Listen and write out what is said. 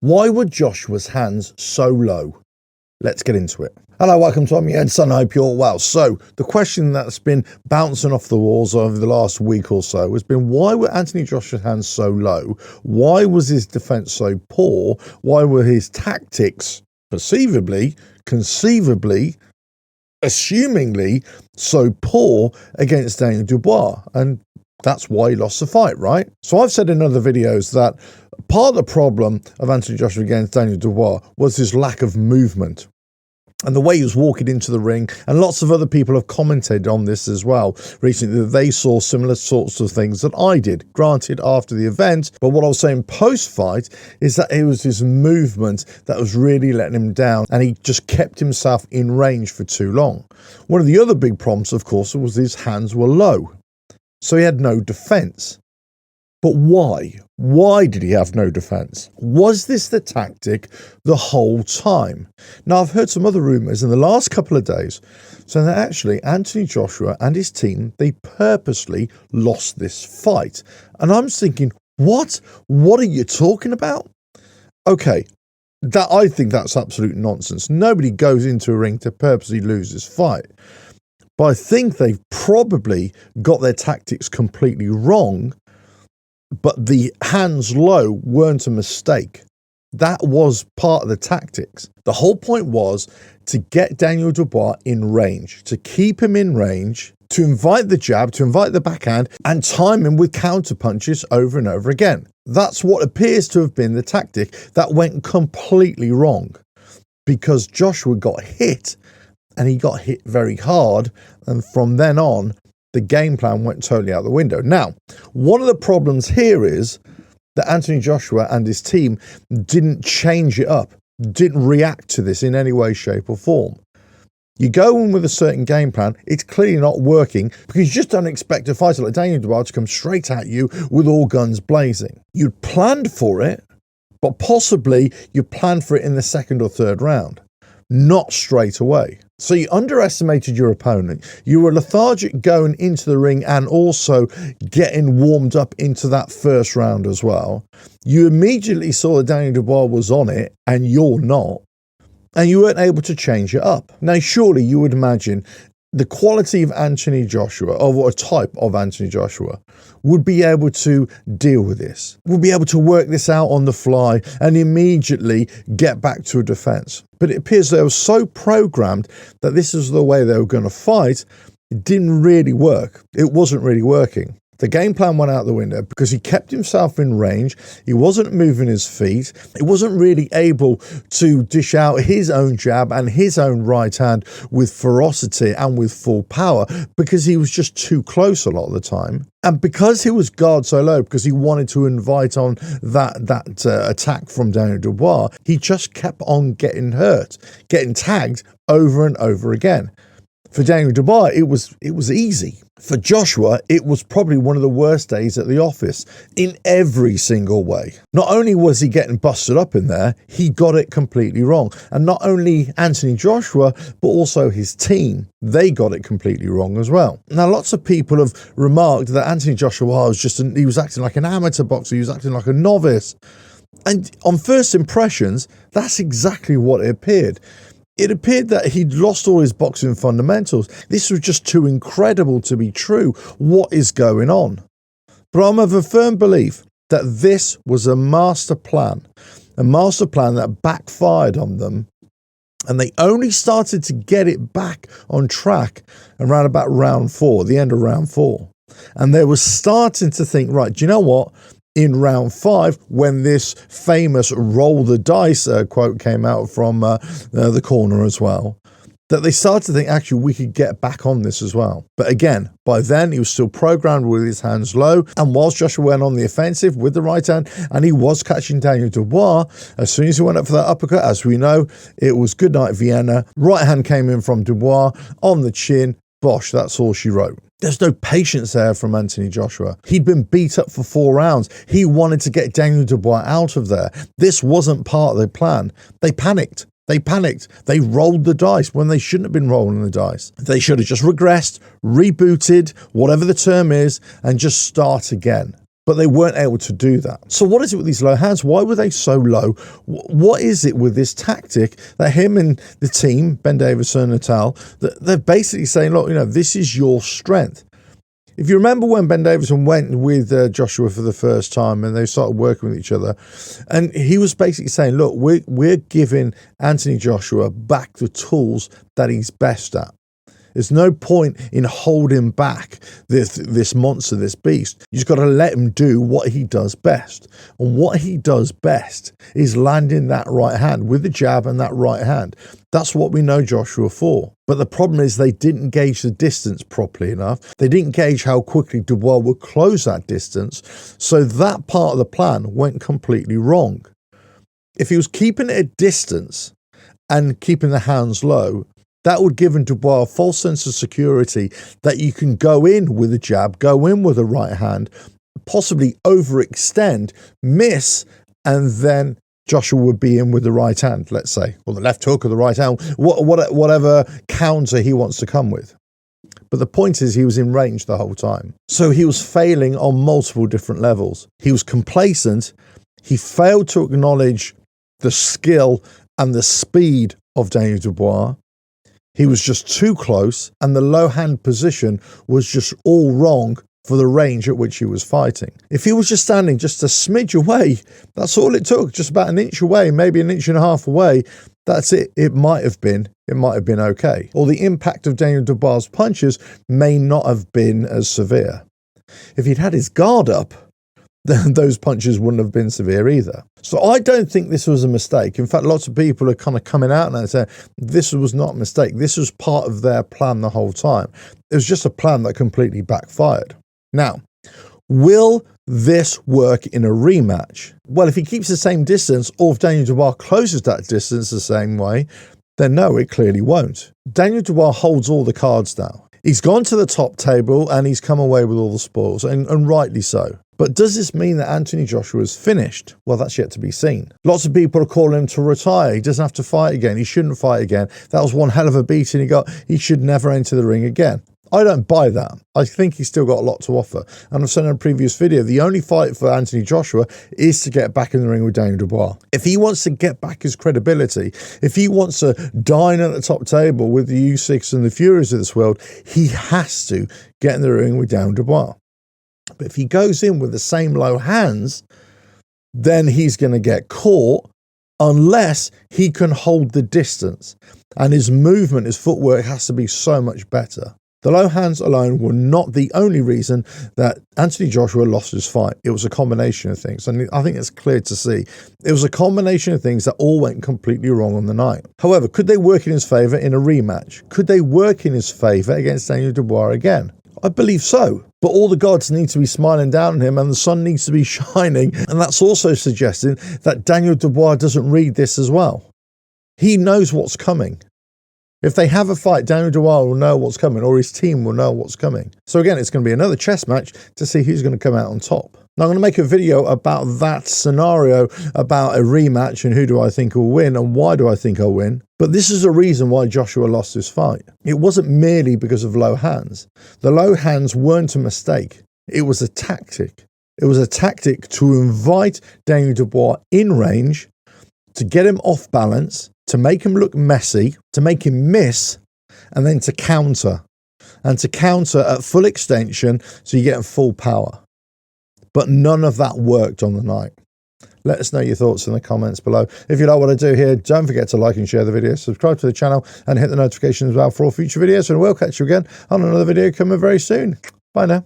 Why were Joshua's hands so low? Let's get into it. Hello, welcome to I'm your son. I hope you're well. So the question that's been bouncing off the walls over the last week or so has been, why were Anthony Joshua's hands so low? Why was his defense so poor? Why were his tactics perceivably, conceivably, assumingly so poor against Daniel Dubois? And that's why he lost the fight, right? So I've said in other videos that part of the problem of Anthony Joshua against Daniel Dubois was his lack of movement and the way he was walking into the ring. And lots of other people have commented on this as well recently, that they saw similar sorts of things that I did, granted after the event. But what I was saying post-fight is that it was his movement that was really letting him down, and he just kept himself in range for too long. One of the other big problems, of course, was his hands were low. So he had no defense. But why? Why did he have no defense? Was this the tactic the whole time? Now, I've heard some other rumors in the last couple of days saying that actually Anthony Joshua and his team, they purposely lost this fight. And I'm thinking, what? What are you talking about? Okay, I think that's absolute nonsense. Nobody goes into a ring to purposely lose this fight. But I think they've probably got their tactics completely wrong. But the hands low weren't a mistake. That was part of the tactics. The whole point was to get Daniel Dubois in range, to keep him in range, to invite the jab, to invite the backhand, and time him with counter punches over and over again. That's what appears to have been the tactic that went completely wrong, because Joshua got hit, and he got hit very hard, and from then on, the game plan went totally out the window. Now, one of the problems here is that Anthony Joshua and his team didn't change it up, didn't react to this in any way, shape or form. You go in with a certain game plan, it's clearly not working because you just don't expect a fighter like Daniel Dubois to come straight at you with all guns blazing. You'd planned for it, but possibly you planned for it in the second or third round, not straight away. So you underestimated your opponent. You were lethargic going into the ring and also getting warmed up into that first round as well. You immediately saw that Daniel Dubois was on it and you're not. And you weren't able to change it up. Now, surely you would imagine the quality of Anthony Joshua, or a type of Anthony Joshua, would be able to deal with this, would be able to work this out on the fly and immediately get back to a defense. But it appears they were so programmed that this is the way they were going to fight. It didn't really work. It wasn't really working. The game plan went out the window because he kept himself in range. He wasn't moving his feet. He wasn't really able to dish out his own jab and his own right hand with ferocity and with full power because he was just too close a lot of the time. And because he was guard so low, because he wanted to invite on that attack from Daniel Dubois, he just kept on getting hurt, getting tagged over and over again. For Daniel Dubois, it was easy. For Joshua, it was probably one of the worst days at the office in every single way. Not only was he getting busted up in there, he got it completely wrong. And not only Anthony Joshua, but also his team, they got it completely wrong as well. Now, lots of people have remarked that Anthony Joshua he was acting like an amateur boxer, he was acting like a novice. And on first impressions, that's exactly what it appeared. It appeared that he'd lost all his boxing fundamentals. This was just too incredible to be true. What is going on? But I'm of a firm belief that this was a master plan that backfired on them. And they only started to get it back on track around about round 4, the end of round 4. And they were starting to think, right, do you know what? In round 5, when this famous roll the dice quote came out from the corner as well, that they started to think, actually, we could get back on this as well. But again, by then, he was still programmed with his hands low. And whilst Joshua went on the offensive with the right hand, and he was catching Daniel Dubois, as soon as he went up for that uppercut, as we know, it was good night Vienna. Right hand came in from Dubois on the chin. Bosh, that's all she wrote. There's no patience there from Anthony Joshua. He'd been beat up for 4 rounds. He wanted to get Daniel Dubois out of there. This wasn't part of the plan. They panicked. They rolled the dice when they shouldn't have been rolling the dice. They should have just regressed, rebooted, whatever the term is, and just start again. but they weren't able to do that. So what is it with these low hands? Why were they so low? What is it with this tactic that him and the team, Ben Davison and Natal, that they're basically saying, look, this is your strength. If you remember when Ben Davison went with Joshua for the first time and they started working with each other, and he was basically saying, look, we're giving Anthony Joshua back the tools that he's best at. There's no point in holding back this monster, this beast. You just got to let him do what he does best. And what he does best is landing that right hand with the jab and that right hand. That's what we know Joshua for. But the problem is they didn't gauge the distance properly enough. They didn't gauge how quickly Dubois would close that distance. So that part of the plan went completely wrong. If he was keeping it a distance and keeping the hands low, that would give Dubois a false sense of security that you can go in with a jab, go in with a right hand, possibly overextend, miss, and then Joshua would be in with the right hand, let's say, or the left hook or the right hand, whatever counter he wants to come with. But the point is he was in range the whole time. So he was failing on multiple different levels. He was complacent. He failed to acknowledge the skill and the speed of Daniel Dubois. He was just too close, and the low hand position was just all wrong for the range at which he was fighting. If he was just standing just a smidge away, that's all it took, just about an inch away, maybe an inch and a half away, that's it. It might have been okay. Or the impact of Daniel Dubois' punches may not have been as severe. If he'd had his guard up, then those punches wouldn't have been severe either. So I don't think this was a mistake. In fact, lots of people are kind of coming out and saying this was not a mistake. This was part of their plan the whole time. It was just a plan that completely backfired. Now, will this work in a rematch? Well, if he keeps the same distance, or if Daniel Dubois closes that distance the same way, then no, it clearly won't. Daniel Dubois holds all the cards now. He's gone to the top table and he's come away with all the spoils, and rightly so. But does this mean that Anthony Joshua is finished? Well, that's yet to be seen. Lots of people are calling him to retire. He doesn't have to fight again. He shouldn't fight again. That was one hell of a beating he got. He should never enter the ring again. I don't buy that. I think he's still got a lot to offer. And I've said in a previous video, the only fight for Anthony Joshua is to get back in the ring with Daniel Dubois. If he wants to get back his credibility, if he wants to dine at the top table with the U6 and the Furies of this world, he has to get in the ring with Daniel Dubois. But if he goes in with the same low hands, then he's going to get caught unless he can hold the distance. And his movement, his footwork has to be so much better. The low hands alone were not the only reason that Anthony Joshua lost his fight. It was a combination of things. And I think it's clear to see. It was a combination of things that all went completely wrong on the night. However, could they work in his favor in a rematch? Could they work in his favor against Daniel Dubois again? I believe so. But all the gods need to be smiling down on him and the sun needs to be shining. And that's also suggesting that Daniel Dubois doesn't read this as well. He knows what's coming. If they have a fight, Daniel Dubois will know what's coming, or his team will know what's coming. So again, it's going to be another chess match to see who's going to come out on top. Now, I'm going to make a video about that scenario, about a rematch and who do I think will win and why do I think I'll win. But this is a reason why Joshua lost his fight. It wasn't merely because of low hands. The low hands weren't a mistake. It was a tactic. It was a tactic to invite Daniel Dubois in range, to get him off balance, to make him look messy, to make him miss, and then to counter. And to counter at full extension so you get full power. But none of that worked on the night. Let us know your thoughts in the comments below. If you like what I do here, don't forget to like and share the video, subscribe to the channel, and hit the notifications bell for all future videos. And we'll catch you again on another video coming very soon. Bye now.